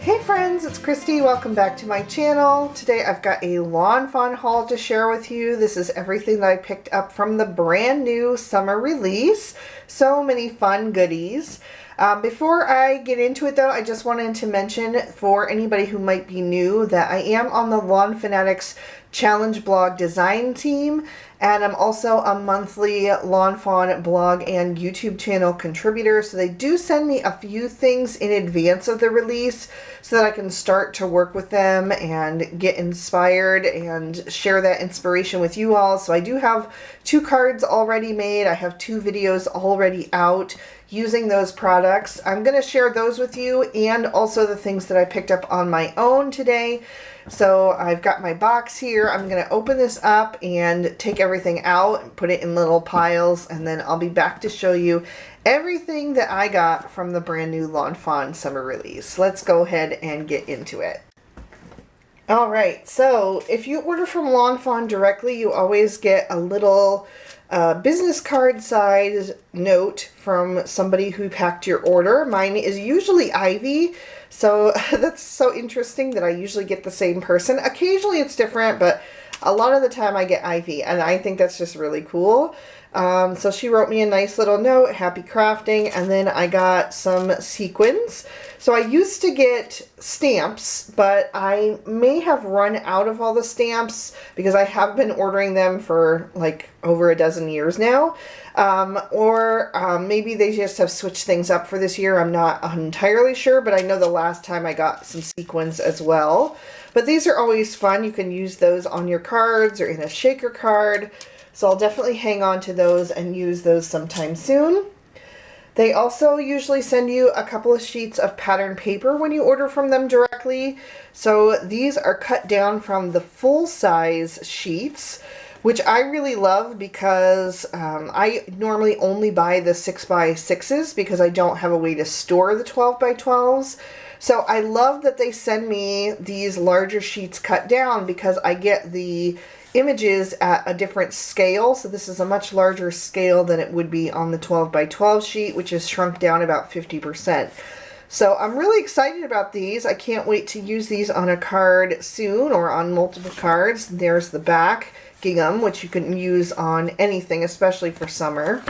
Hey friends, it's Christy. Welcome back to my channel. Today I've got a Lawn Fawn haul to share with you. This is everything that I picked up from the brand new summer release. So many fun goodies. Before I get into it though, I just wanted to mention for anybody who might be new that I am on the Lawn Fanatics Challenge blog design team, and I'm also a monthly Lawn Fawn blog and YouTube channel contributor, so they do send me a few things in advance of the release so that I can start to work with them and get inspired and share that inspiration with you all. So I do have 2 cards already made. I have 2 videos already out using those products. I'm going to share those with you and also the things that I picked up on my own today. So I've got my box here. I'm going to open this up and take everything out and put it in little piles, and then I'll be back to show you everything that I got from the brand new Lawn Fawn summer release. Let's go ahead and get into it. Alright, so if you order from Lawn Fawn directly, you always get a little business card size note from somebody who packed your order. Mine is usually Ivy, so that's so interesting that I usually get the same person. Occasionally it's different, but a lot of the time I get Ivy, and I think that's just really cool. So she wrote me a nice little note, happy crafting, and then I got some sequins. So I used to get stamps, but I may have run out of all the stamps because I have been ordering them for like over a dozen years now. Maybe they just have switched things up for this year. I'm not entirely sure, but I know the last time I got some sequins as well. But these are always fun. You can use those on your cards or in a shaker card. So I'll definitely hang on to those and use those sometime soon. They also usually send you a couple of sheets of pattern paper when you order from them directly. So these are cut down from the full size sheets, which I really love because I normally only buy the 6x6s because I don't have a way to store the 12x12s. So I love that they send me these larger sheets cut down because I get the images at a different scale. So this is a much larger scale than it would be on the 12x12 sheet, which is shrunk down about 50%. So I'm really excited about these. I can't wait to use these on a card soon or on multiple cards. There's the back gingham, which you can use on anything, especially for summer.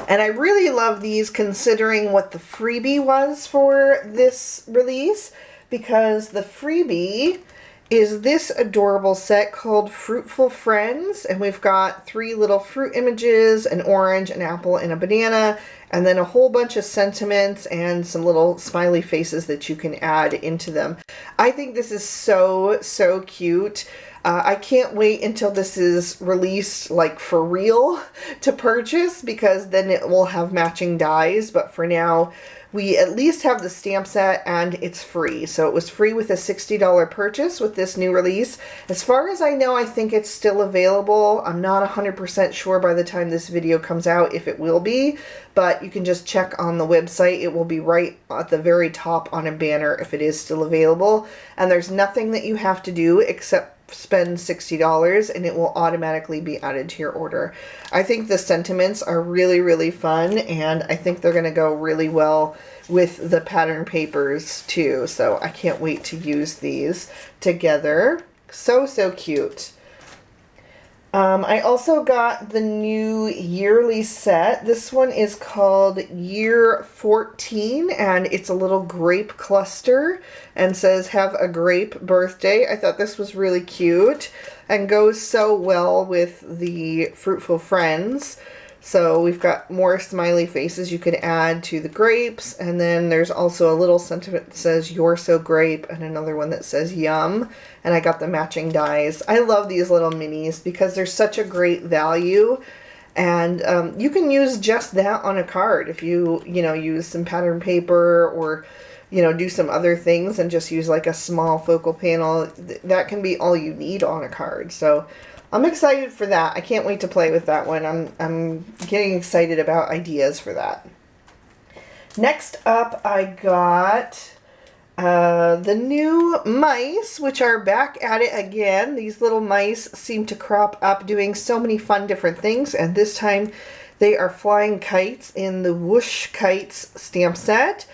And I really love these considering what the freebie was for this release, because the freebie is this adorable set called Fruitful Friends, and we've got 3 little fruit images, an orange, an apple, and a banana, and then a whole bunch of sentiments and some little smiley faces that you can add into them. I think this is so cute. I can't wait until this is released like for real to purchase, because then it will have matching dies, but for now we at least have the stamp set and it's free. So it was free with a $60 purchase with this new release. As far as I know, I think it's still available. I'm not 100% sure by the time this video comes out if it will be, but you can just check on the website. It will be right at the very top on a banner if it is still available. And there's nothing that you have to do except spend $60 and it will automatically be added to your order. I think the sentiments are really fun, and I think they're going to go really well with the pattern papers too. So I can't wait to use these together. So cute. I also got the new yearly set. This one is called Year 14, and it's a little grape cluster and says, "Have a grape birthday." I thought this was really cute and goes so well with the Fruitful Friends. So we've got more smiley faces you can add to the grapes, and then there's also a little sentiment that says "You're so grape," and another one that says "Yum," and I got the matching dies. I love these little minis because they're such a great value, and you can use just that on a card if you use some pattern paper or do some other things and just use like a small focal panel. That can be all you need on a card. So I'm excited for that. I can't wait to play with that one. I'm getting excited about ideas for that. Next up, I got the new mice, which are back at it again. These little mice seem to crop up doing so many fun different things, and this time they are flying kites in the Whoosh Kites stamp set.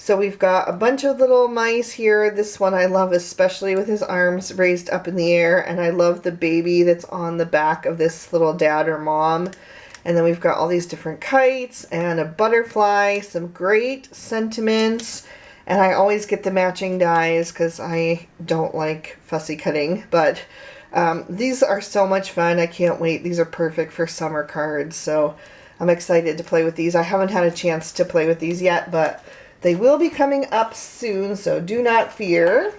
So we've got a bunch of little mice here. This one I love especially with his arms raised up in the air, and I love the baby that's on the back of this little dad or mom. And then we've got all these different kites and a butterfly, some great sentiments, and I always get the matching dies because I don't like fussy cutting, but these are so much fun. I can't wait. These are perfect for summer cards, so I'm excited to play with these. I haven't had a chance to play with these yet, but they will be coming up soon, so do not fear.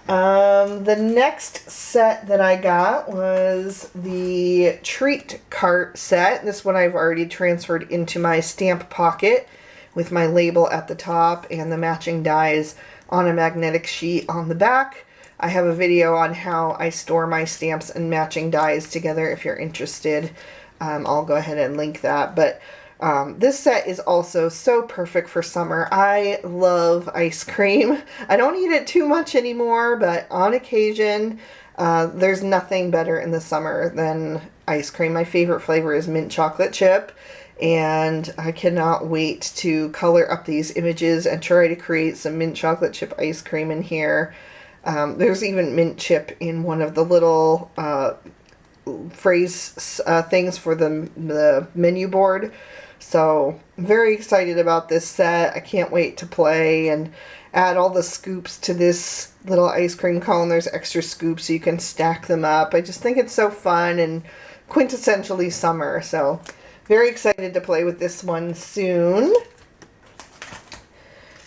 The next set that I got was the treat cart set. This one I've already transferred into my stamp pocket with my label at the top and the matching dies on a magnetic sheet on the back. I have a video on how I store my stamps and matching dies together if you're interested. I'll go ahead and link that. But this set is also so perfect for summer. I love ice cream. I don't eat it too much anymore, but on occasion, there's nothing better in the summer than ice cream. My favorite flavor is mint chocolate chip, and I cannot wait to color up these images and try to create some mint chocolate chip ice cream in here. There's even mint chip in one of the little phrase things for the menu board. So I'm very excited about this set. I can't wait to play and add all the scoops to this little ice cream cone. There's extra scoops so you can stack them up. I just think it's so fun and quintessentially summer. So very excited to play with this one soon.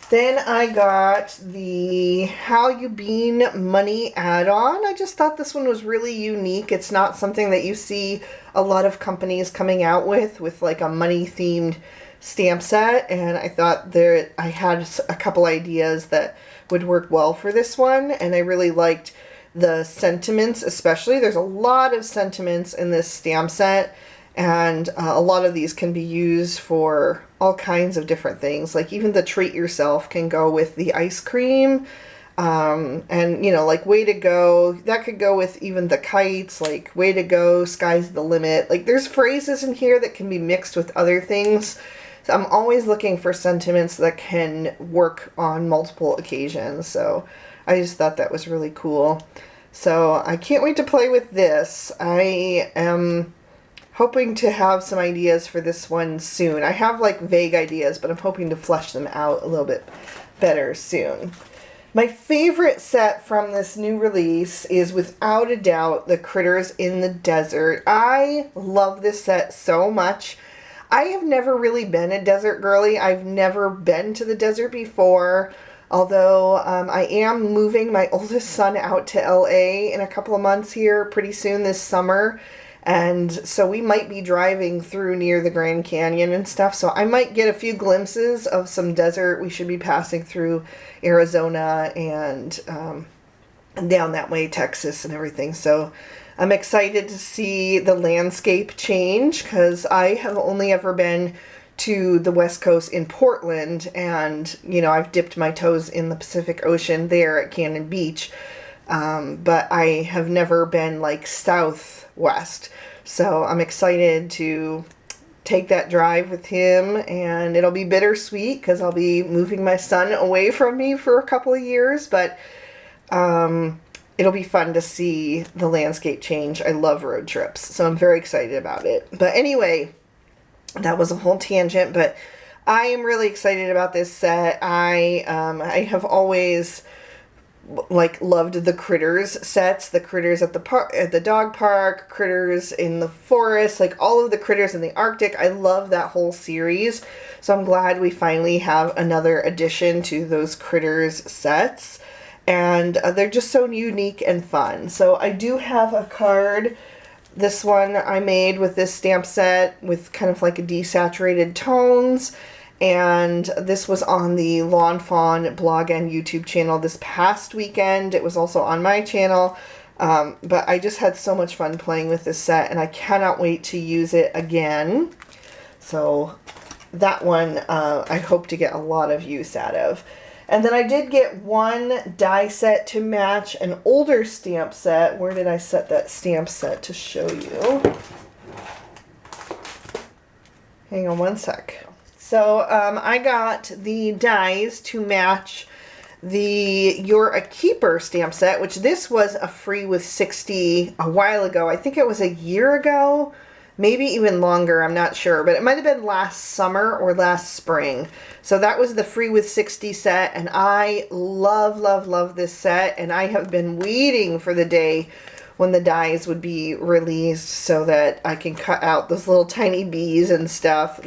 Then I got the How You Bean Money add-on. I just thought this one was really unique. It's not something that you see a lot of companies coming out with like a money-themed stamp set. And I thought I had a couple ideas that would work well for this one. And I really liked the sentiments especially. There's a lot of sentiments in this stamp set. And a lot of these can be used for all kinds of different things. Like even the treat yourself can go with the ice cream. And, you know, like way to go. That could go with even the kites. Like way to go, sky's the limit. Like there's phrases in here that can be mixed with other things. So I'm always looking for sentiments that can work on multiple occasions. So I just thought that was really cool. So I can't wait to play with this. I am hoping to have some ideas for this one soon. I have like vague ideas, but I'm hoping to flesh them out a little bit better soon. My favorite set from this new release is without a doubt the Critters in the Desert. I love this set so much. I have never really been a desert girly. I've never been to the desert before, although I am moving my oldest son out to LA in a couple of months here pretty soon this summer. And so we might be driving through near the Grand Canyon and stuff. So I might get a few glimpses of some desert. We should be passing through Arizona and down that way, Texas and everything. So I'm excited to see the landscape change because I have only ever been to the West Coast in Portland. And, you know, I've dipped my toes in the Pacific Ocean there at Cannon Beach. But I have never been like southwest. So I'm excited to take that drive with him, and it'll be bittersweet because I'll be moving my son away from me for a couple of years, but it'll be fun to see the landscape change. I love road trips, so I'm very excited about it. But anyway, that was a whole tangent, but I am really excited about this set. I have always like loved the Critters sets, the Critters at the dog park, Critters in the forest, like all of the Critters in the Arctic. I love that whole series. So I'm glad we finally have another addition to those Critters sets. And they're just so unique and fun. So I do have a card. This one I made with this stamp set with kind of like a desaturated tones. And this was on the Lawn Fawn blog and YouTube channel this past weekend. It was also on my channel. But I just had so much fun playing with this set, and I cannot wait to use it again. So that one I hope to get a lot of use out of. And then I did get one die set to match an older stamp set. Where did I set that stamp set to show you? Hang on one sec. So I got the dies to match the You're a Keeper stamp set, which this was a free with 60 a while ago. I think it was a year ago, maybe even longer, I'm not sure, but it might have been last summer or last spring. So that was the free with 60 set, and I love, love, love this set, and I have been waiting for the day when the dies would be released so that I can cut out those little tiny bees and stuff.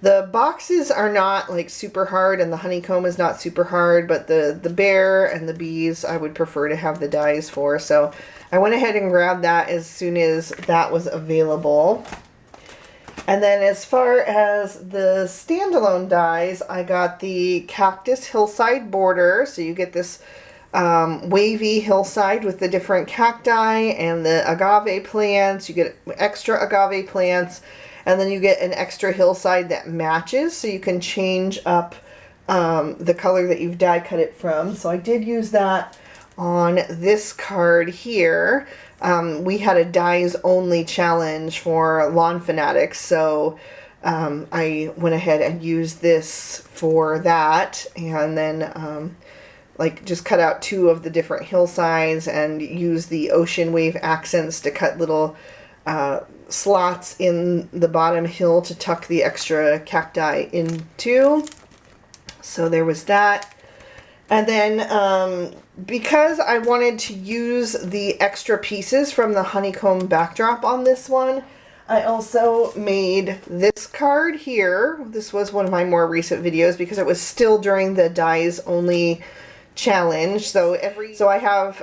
The boxes are not like super hard, and the honeycomb is not super hard, but the bear and the bees I would prefer to have the dies for. So I went ahead and grabbed that as soon as that was available. And then as far as the standalone dies, I got the Cactus Hillside border. So you get this wavy hillside with the different cacti and the agave plants. You get extra agave plants. And then you get an extra hillside that matches, so you can change up the color that you've die cut it from. So I did use that on this card here. We had a dies only challenge for Lawn Fanatics, so I went ahead and used this for that, and then like just cut out 2 of the different hillsides and use the ocean wave accents to cut little slots in the bottom hill to tuck the extra cacti into. So there was that. And then because I wanted to use the extra pieces from the honeycomb backdrop on this one, I also made this card here. This was one of my more recent videos because it was still during the dies only challenge. So I have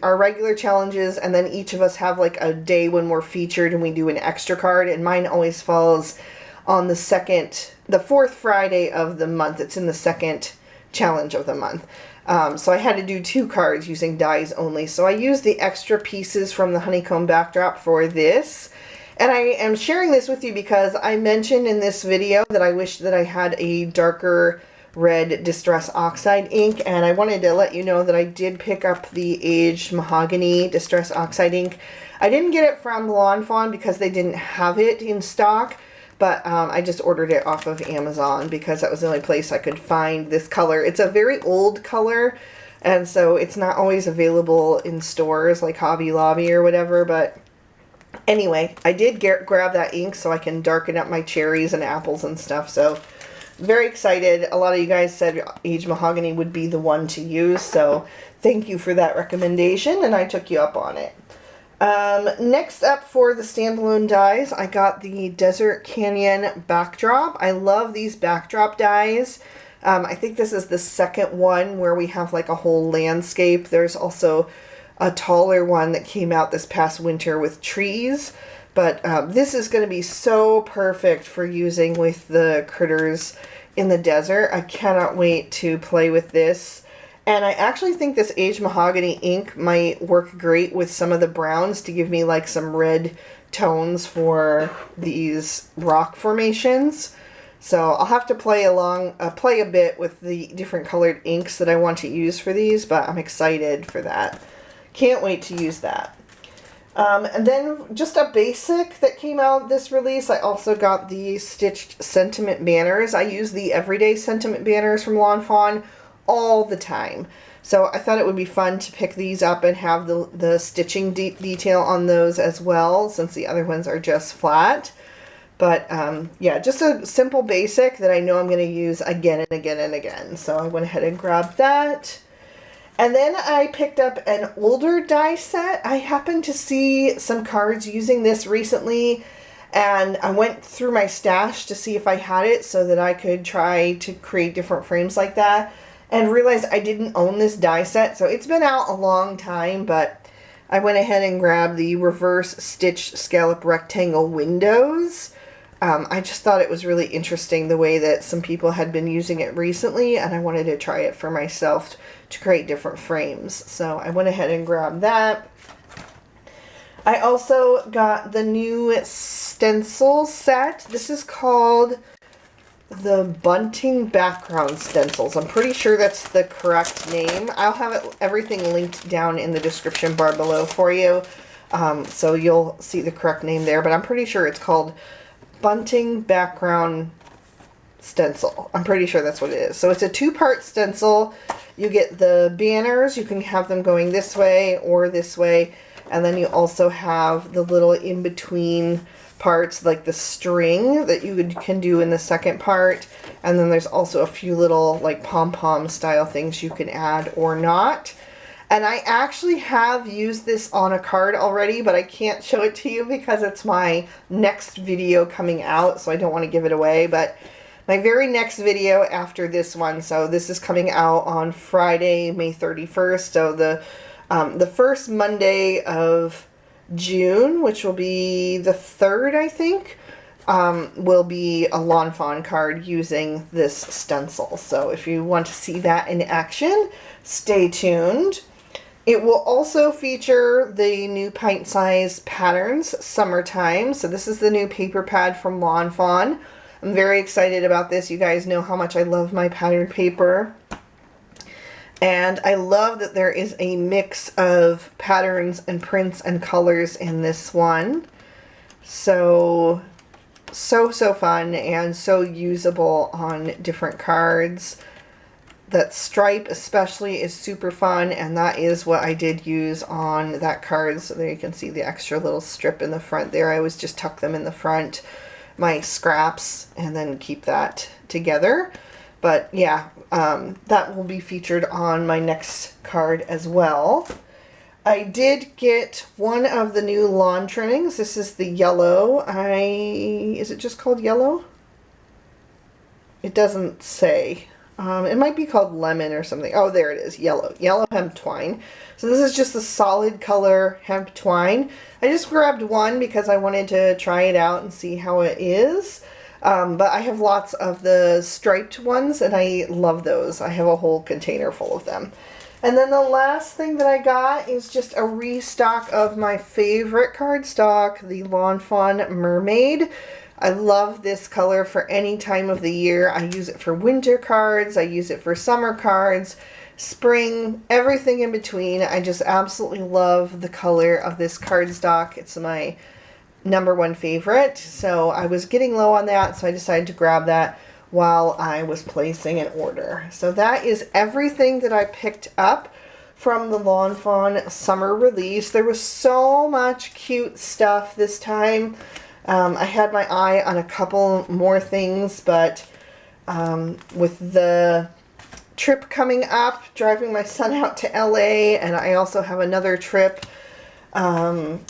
our regular challenges, and then each of us have like a day when we're featured and we do an extra card, and mine always falls on the 4th Friday of the month. It's in the second challenge of the month. So I had to do 2 cards using dies only. So I used the extra pieces from the honeycomb backdrop for this. And I am sharing this with you because I mentioned in this video that I wish that I had a darker red Distress Oxide ink, and I wanted to let you know that I did pick up the Aged Mahogany Distress Oxide ink. I didn't get it from Lawn Fawn because they didn't have it in stock, but I just ordered it off of Amazon because that was the only place I could find this color. It's a very old color, and so it's not always available in stores like Hobby Lobby or whatever, but anyway, I did grab that ink so I can darken up my cherries and apples and stuff, so very excited. A lot of you guys said Aged Mahogany would be the one to use, so thank you for that recommendation, and I took you up on it. Next up for the standalone dies, I got the Desert Canyon backdrop. I love these backdrop dies. I think this is the second one where we have like a whole landscape. There's also a taller one that came out this past winter with trees. But this is going to be so perfect for using with the critters in the desert. I cannot wait to play with this. And I actually think this Aged Mahogany ink might work great with some of the browns to give me like some red tones for these rock formations. So I'll have to play a bit with the different colored inks that I want to use for these, but I'm excited for that. Can't wait to use that. And then just a basic that came out this release, I also got the stitched sentiment banners. I use the everyday sentiment banners from Lawn Fawn all the time. So I thought it would be fun to pick these up and have the stitching detail on those as well, since the other ones are just flat. But yeah, just a simple basic that I know I'm going to use again and again and again. So I went ahead and grabbed that. And then I picked up an older die set. I happened to see some cards using this recently, and I went through my stash to see if I had it so that I could try to create different frames like that, and realized I didn't own this die set. So it's been out a long time, but I went ahead and grabbed the reverse stitched scallop rectangle windows. I just thought it was really interesting the way that some people had been using it recently, and I wanted to try it for myself to create different frames. So I went ahead and grabbed that. I also got the new stencil set. This is called the Bunting Background Stencils. I'm pretty sure that's the correct name. I'll have everything linked down in the description bar below for you, so you'll see the correct name there, but I'm pretty sure it's called Bunting Background stencil. I'm pretty sure that's what it is. So it's a 2-part stencil. You get the banners. You can have them going this way or this way. And then you also have the little in-between parts, like the string that you can do in the second part. And then there's also a few little like pom-pom style things you can add or not. And I actually have used this on a card already, but I can't show it to you because it's my next video coming out, so I don't want to give it away. But my very next video after this one, so this is coming out on Friday, May 31st, so the first Monday of June, which will be the 3rd, I think, will be a Lawn Fawn card using this stencil. So if you want to see that in action, stay tuned. It will also feature the new pint size patterns, Summertime. So this is the new paper pad from Lawn Fawn. I'm very excited about this. You guys know how much I love my pattern paper. And I love that there is a mix of patterns and prints and colors in this one. So fun and so usable on different cards. That stripe especially is super fun, and that is what I did use on that card. So there you can see the extra little strip in the front there. I always just tuck them in the front, my scraps, and then keep that together. But yeah, that will be featured on my next card as well. I did get one of the new lawn trimmings. This is the yellow. Is it just called yellow? It doesn't say. It might be called lemon or something. Oh, there it is, yellow. Yellow hemp twine. So this is just a solid color hemp twine. I just grabbed one because I wanted to try it out and see how it is. But I have lots of the striped ones, and I love those. I have a whole container full of them. And then the last thing that I got is just a restock of my favorite cardstock, the Lawn Fawn Mermaid. I love this color for any time of the year. I use it for winter cards, I use it for summer cards, spring, everything in between. I just absolutely love the color of this cardstock. It's my #1 favorite. So I was getting low on that, so I decided to grab that while I was placing an order. So that is everything that I picked up from the Lawn Fawn summer release. There was so much cute stuff this time. I had my eye on a couple more things, but with the trip coming up, driving my son out to LA, and I also have another trip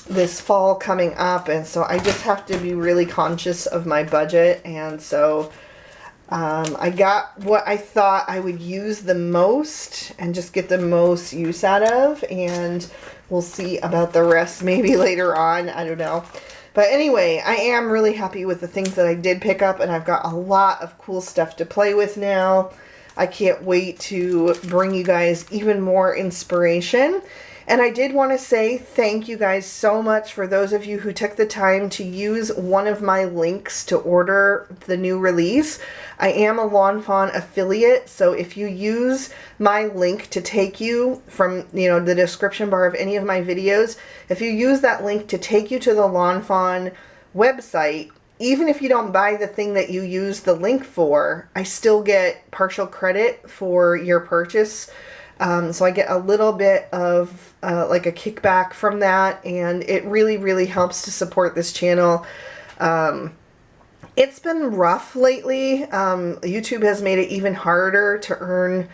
this fall coming up, and so I just have to be really conscious of my budget. And so I got what I thought I would use the most and just get the most use out of, and we'll see about the rest maybe later on. I don't know. But anyway, I am really happy with the things that I did pick up, and I've got a lot of cool stuff to play with now. I can't wait to bring you guys even more inspiration. And I did want to say thank you guys so much for those of you who took the time to use one of my links to order the new release. I am a Lawn Fawn affiliate, so if you use my link to take you from, the description bar of any of my videos, if you use that link to take you to the Lawn Fawn website, even if you don't buy the thing that you use the link for, I still get partial credit for your purchase. So I get a little bit of like a kickback from that, and it really, really helps to support this channel. It's been rough lately. YouTube has made it even harder to earn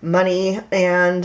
money, and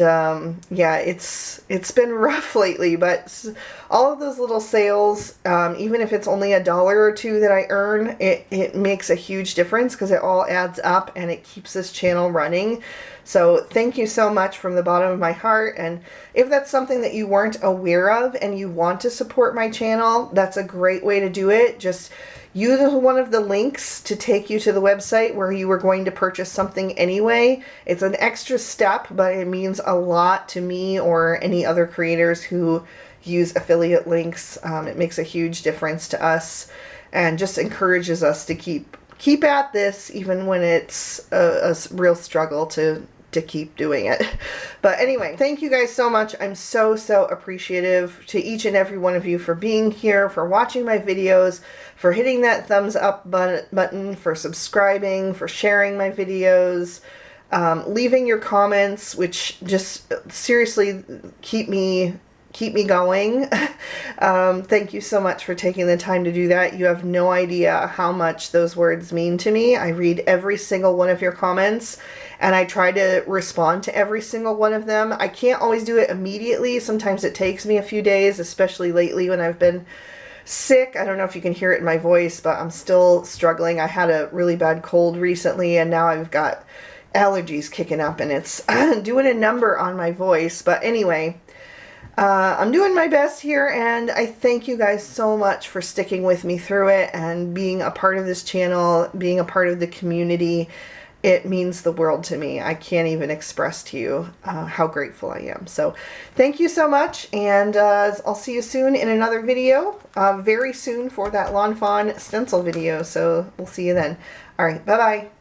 yeah, it's been rough lately, but all of those little sales, even if it's only $1 or $2 that I earn, it makes a huge difference because it all adds up and it keeps this channel running. So thank you so much from the bottom of my heart. And if that's something that you weren't aware of and you want to support my channel, that's a great way to do it. Just use one of the links to take you to the website where you were going to purchase something anyway. It's an extra step, but it means a lot to me or any other creators who use affiliate links. It makes a huge difference to us and just encourages us to keep at this even when it's a real struggle to to keep doing it. But anyway, thank you guys so much. I'm so appreciative to each and every one of you for being here, for watching my videos, for hitting that thumbs up button, for subscribing, for sharing my videos, leaving your comments, which just seriously keep me going. Thank you so much for taking the time to do that. You have no idea how much those words mean to me. I read every single one of your comments, and I try to respond to every single one of them. I can't always do it immediately. Sometimes it takes me a few days, especially lately when I've been sick. I don't know if you can hear it in my voice, but I'm still struggling. I had a really bad cold recently, and now I've got allergies kicking up, and it's doing a number on my voice. But anyway, I'm doing my best here, and I thank you guys so much for sticking with me through it and being a part of this channel, being a part of the community. It means the world to me. I can't even express to you how grateful I am. So thank you so much, and I'll see you soon in another video, very soon for that Lawn Fawn stencil video. So we'll see you then. All right, bye-bye.